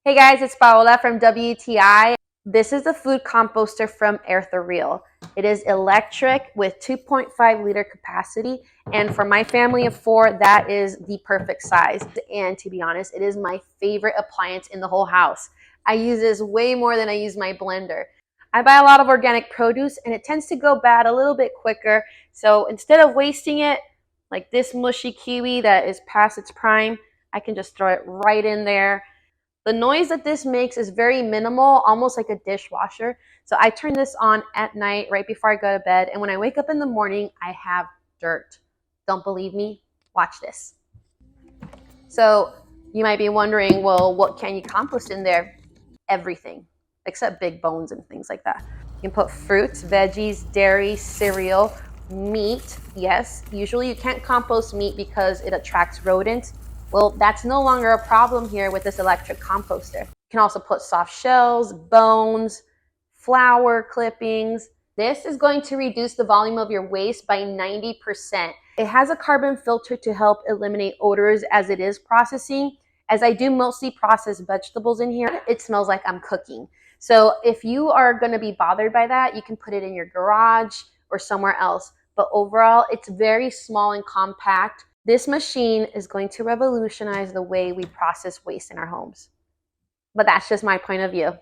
Hey guys, it's Paola from WTI. This is the food composter from Airthereal. It is electric with 2.5 liter capacity, and for my family of 4, that is the perfect size. And to be honest, it is my favorite appliance in the whole house. I use this way more than I use my blender. I buy a lot of organic produce and it tends to go bad a little bit quicker. So instead of wasting it, like this mushy kiwi that is past its prime, I can just throw it right in there. The noise that this makes is very minimal, almost like a dishwasher. So I turn this on at night right before I go to bed. And when I wake up in the morning, I have dirt. Don't believe me? Watch this. So you might be wondering, well, what can you compost in there? Everything, except big bones and things like that. You can put fruits, veggies, dairy, cereal, meat. Yes, usually you can't compost meat because it attracts rodents. Well, that's no longer a problem here with this electric composter. You can also put soft shells, bones, flower clippings. This is going to reduce the volume of your waste by 90%. It has a carbon filter to help eliminate odors as it is processing. As I do mostly process vegetables in here, it smells like I'm cooking. So if you are going to be bothered by that, you can put it in your garage or somewhere else. But overall, it's very small and compact. This machine is going to revolutionize the way we process waste in our homes. But that's just my point of view.